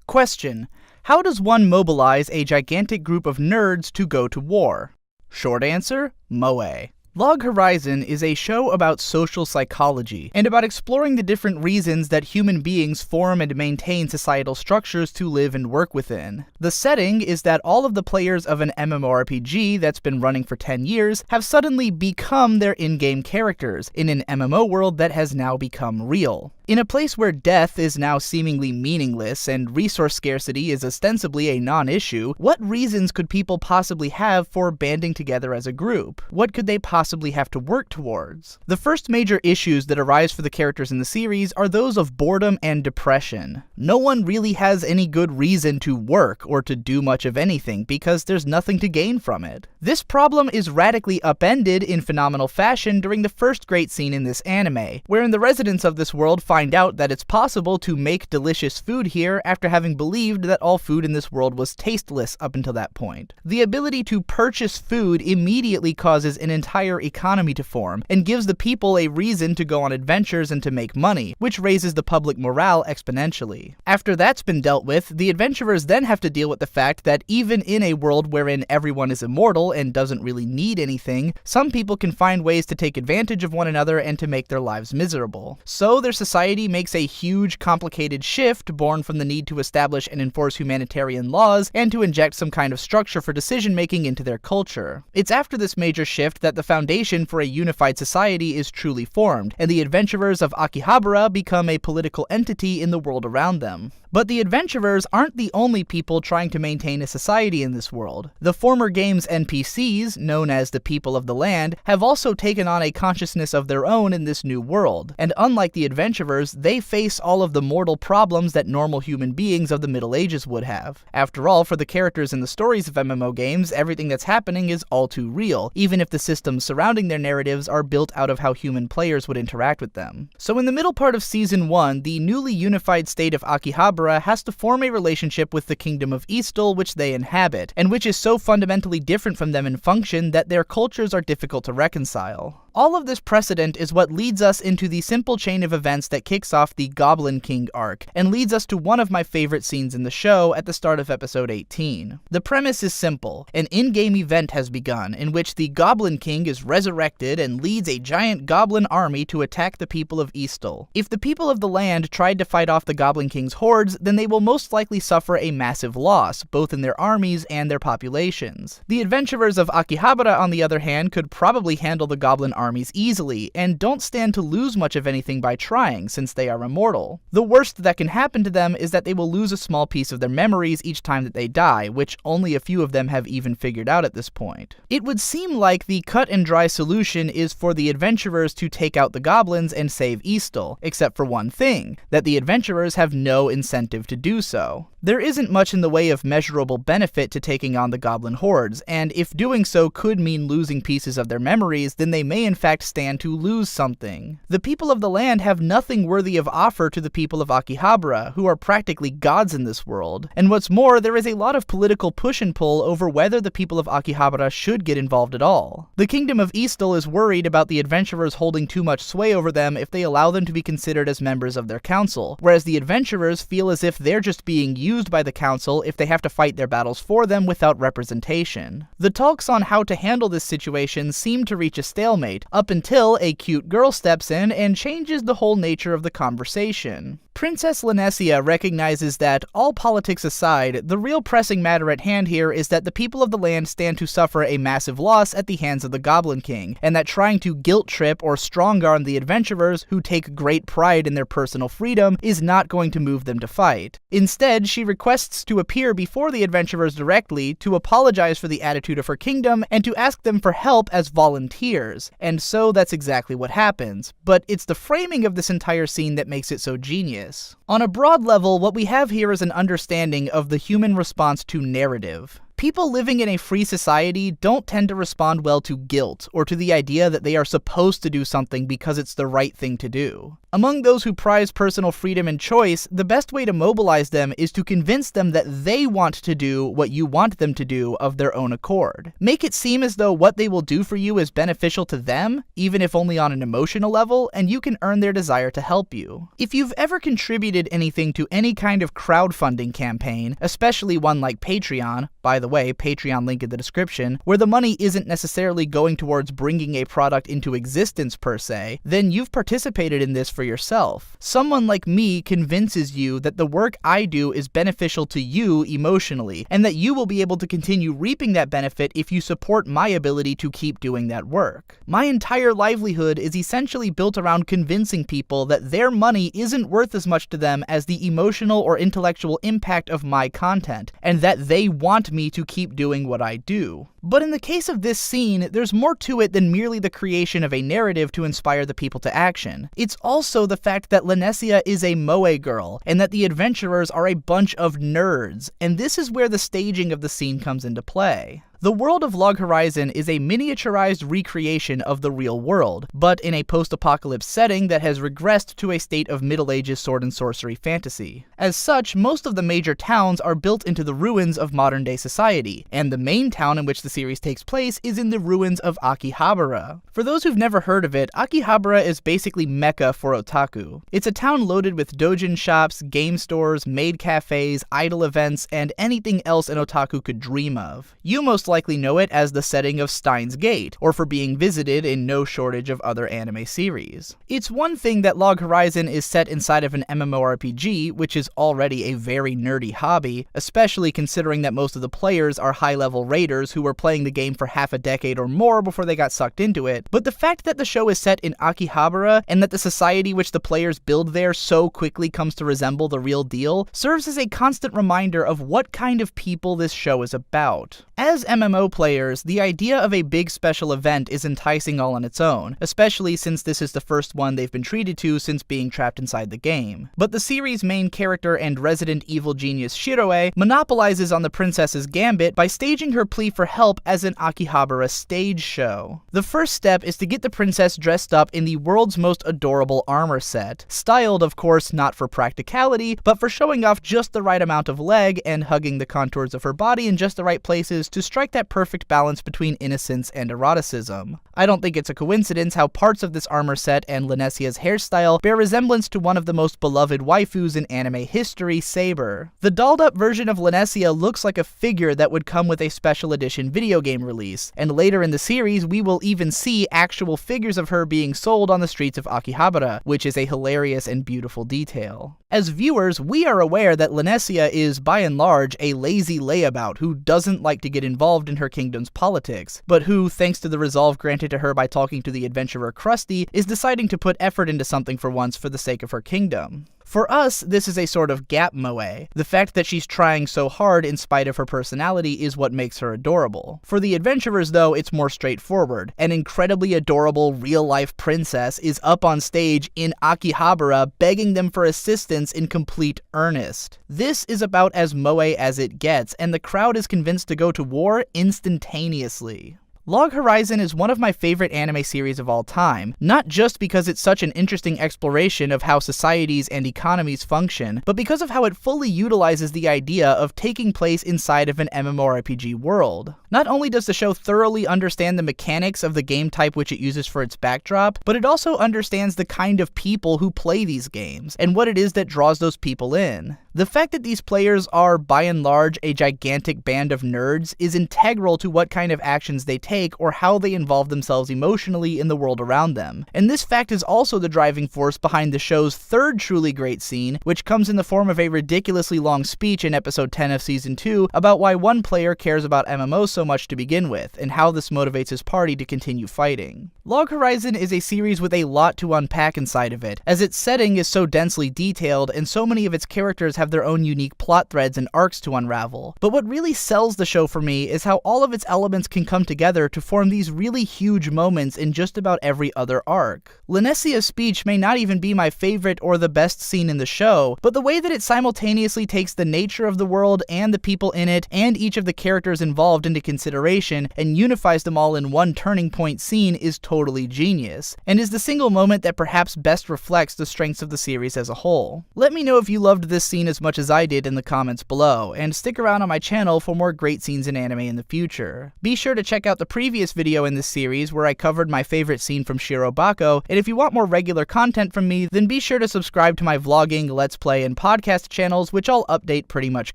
Question: how does one mobilize a gigantic group of nerds to go to war? Short answer: Moe. Log Horizon is a show about social psychology, and about exploring the different reasons that human beings form and maintain societal structures to live and work within. The setting is that all of the players of an MMORPG that's been running for 10 years have suddenly become their in-game characters, in an MMO world that has now become real. In a place where death is now seemingly meaningless and resource scarcity is ostensibly a non-issue, what reasons could people possibly have for banding together as a group? What could they possibly have to work towards? The first major issues that arise for the characters in the series are those of boredom and depression. No one really has any good reason to work or to do much of anything because there's nothing to gain from it. This problem is radically upended in phenomenal fashion during the first great scene in this anime, wherein the residents of this world find out that it's possible to make delicious food here after having believed that all food in this world was tasteless up until that point. The ability to purchase food immediately causes an entire economy to form, and gives the people a reason to go on adventures and to make money, which raises the public morale exponentially. After that's been dealt with, the adventurers then have to deal with the fact that even in a world wherein everyone is immortal and doesn't really need anything, some people can find ways to take advantage of one another and to make their lives miserable. So their society makes a huge, complicated shift born from the need to establish and enforce humanitarian laws and to inject some kind of structure for decision-making into their culture. It's after this major shift that the foundation for a unified society is truly formed, and the adventurers of Akihabara become a political entity in the world around them. But the adventurers aren't the only people trying to maintain a society in this world. The former game's NPCs, known as the people of the land, have also taken on a consciousness of their own in this new world, and unlike the adventurers, they face all of the mortal problems that normal human beings of the Middle Ages would have. After all, for the characters in the stories of MMO games, everything that's happening is all too real, even if the systems surrounding their narratives are built out of how human players would interact with them. So in the middle part of Season 1, the newly unified state of Akihabara has to form a relationship with the Kingdom of Eastal which they inhabit, and which is so fundamentally different from them in function that their cultures are difficult to reconcile. All of this precedent is what leads us into the simple chain of events that kicks off the Goblin King arc, and leads us to one of my favorite scenes in the show at the start of episode 18. The premise is simple. An in-game event has begun, in which the Goblin King is resurrected and leads a giant goblin army to attack the people of Eastal. If the people of the land tried to fight off the Goblin King's hordes, then they will most likely suffer a massive loss, both in their armies and their populations. The adventurers of Akihabara, on the other hand, could probably handle the goblin armies easily, and don't stand to lose much of anything by trying, since they are immortal. The worst that can happen to them is that they will lose a small piece of their memories each time that they die, which only a few of them have even figured out at this point. It would seem like the cut and dry solution is for the adventurers to take out the goblins and save Eastal, except for one thing, that the adventurers have no incentive to do so. There isn't much in the way of measurable benefit to taking on the goblin hordes, and if doing so could mean losing pieces of their memories, then they may in fact stand to lose something. The people of the land have nothing worthy of offer to the people of Akihabara, who are practically gods in this world. And what's more, there is a lot of political push and pull over whether the people of Akihabara should get involved at all. The Kingdom of Eastal is worried about the adventurers holding too much sway over them if they allow them to be considered as members of their council, whereas the adventurers feel as if they're just being used by the council if they have to fight their battles for them without representation. The talks on how to handle this situation seem to reach a stalemate, up until a cute girl steps in and changes the whole nature of the conversation. Princess Lanessia recognizes that, all politics aside, the real pressing matter at hand here is that the people of the land stand to suffer a massive loss at the hands of the Goblin King, and that trying to guilt-trip or strong-arm the adventurers, who take great pride in their personal freedom, is not going to move them to fight. Instead, she requests to appear before the adventurers directly, to apologize for the attitude of her kingdom, and to ask them for help as volunteers. And so that's exactly what happens. But it's the framing of this entire scene that makes it so genius. On a broad level, what we have here is an understanding of the human response to narrative. People living in a free society don't tend to respond well to guilt, or to the idea that they are supposed to do something because it's the right thing to do. Among those who prize personal freedom and choice, the best way to mobilize them is to convince them that they want to do what you want them to do of their own accord. Make it seem as though what they will do for you is beneficial to them, even if only on an emotional level, and you can earn their desire to help you. If you've ever contributed anything to any kind of crowdfunding campaign, especially one like Patreon, by the way, Patreon link in the description, where the money isn't necessarily going towards bringing a product into existence per se, then you've participated in this for yourself. Someone like me convinces you that the work I do is beneficial to you emotionally, and that you will be able to continue reaping that benefit if you support my ability to keep doing that work. My entire livelihood is essentially built around convincing people that their money isn't worth as much to them as the emotional or intellectual impact of my content, and that they want me to keep doing what I do. But in the case of this scene, there's more to it than merely the creation of a narrative to inspire the people to action. It's also the fact that Lanesia is a moe girl, and that the adventurers are a bunch of nerds, and this is where the staging of the scene comes into play. The world of Log Horizon is a miniaturized recreation of the real world, but in a post-apocalypse setting that has regressed to a state of Middle Ages sword and sorcery fantasy. As such, most of the major towns are built into the ruins of modern-day society, and the main town in which the series takes place is in the ruins of Akihabara. For those who've never heard of it, Akihabara is basically Mecca for otaku. It's a town loaded with doujin shops, game stores, maid cafes, idol events, and anything else an otaku could dream of. You most likely know it as the setting of Steins Gate, or for being visited in no shortage of other anime series. It's one thing that Log Horizon is set inside of an MMORPG, which is already a very nerdy hobby, especially considering that most of the players are high-level raiders who were playing the game for half a decade or more before they got sucked into it, but the fact that the show is set in Akihabara, and that the society which the players build there so quickly comes to resemble the real deal, serves as a constant reminder of what kind of people this show is about. As MMO players, the idea of a big special event is enticing all on its own, especially since this is the first one they've been treated to since being trapped inside the game. But the series' main character and resident evil genius Shiroe monopolizes on the princess's gambit by staging her plea for help as an Akihabara stage show. The first step is to get the princess dressed up in the world's most adorable armor set, styled of course not for practicality, but for showing off just the right amount of leg and hugging the contours of her body in just the right places to strike that perfect balance between innocence and eroticism. I don't think it's a coincidence how parts of this armor set and Lanesia's hairstyle bear resemblance to one of the most beloved waifus in anime history, Saber. The dolled up version of Lanesia looks like a figure that would come with a special edition video game release, and later in the series we will even see actual figures of her being sold on the streets of Akihabara, which is a hilarious and beautiful detail. As viewers, we are aware that Lanesia is, by and large, a lazy layabout who doesn't like to get involved in her kingdom's politics, but who, thanks to the resolve granted to her by talking to the adventurer Krusty, is deciding to put effort into something for once for the sake of her kingdom. For us, this is a sort of gap moe. The fact that she's trying so hard in spite of her personality is what makes her adorable. For the adventurers though, it's more straightforward. An incredibly adorable real-life princess is up on stage in Akihabara begging them for assistance in complete earnest. This is about as moe as it gets, and the crowd is convinced to go to war instantaneously. Log Horizon is one of my favorite anime series of all time, not just because it's such an interesting exploration of how societies and economies function, but because of how it fully utilizes the idea of taking place inside of an MMORPG world. Not only does the show thoroughly understand the mechanics of the game type which it uses for its backdrop, but it also understands the kind of people who play these games, and what it is that draws those people in. The fact that these players are, by and large, a gigantic band of nerds is integral to what kind of actions they take or how they involve themselves emotionally in the world around them. And this fact is also the driving force behind the show's third truly great scene, which comes in the form of a ridiculously long speech in episode 10 of season 2 about why one player cares about MMOs so much to begin with, and how this motivates his party to continue fighting. Log Horizon is a series with a lot to unpack inside of it, as its setting is so densely detailed and so many of its characters have their own unique plot threads and arcs to unravel. But what really sells the show for me is how all of its elements can come together to form these really huge moments in just about every other arc. Lanesia's speech may not even be my favorite or the best scene in the show, but the way that it simultaneously takes the nature of the world and the people in it and each of the characters involved into consideration and unifies them all in one turning point scene is totally genius, and is the single moment that perhaps best reflects the strengths of the series as a whole. Let me know if you loved this scene as much as I did in the comments below, and stick around on my channel for more great scenes in anime in the future. Be sure to check out the previous video in this series where I covered my favorite scene from Shirobako, and if you want more regular content from me, then be sure to subscribe to my vlogging, let's play, and podcast channels, which I'll update pretty much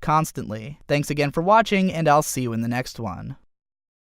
constantly. Thanks again for watching, and I'll see you in the next one.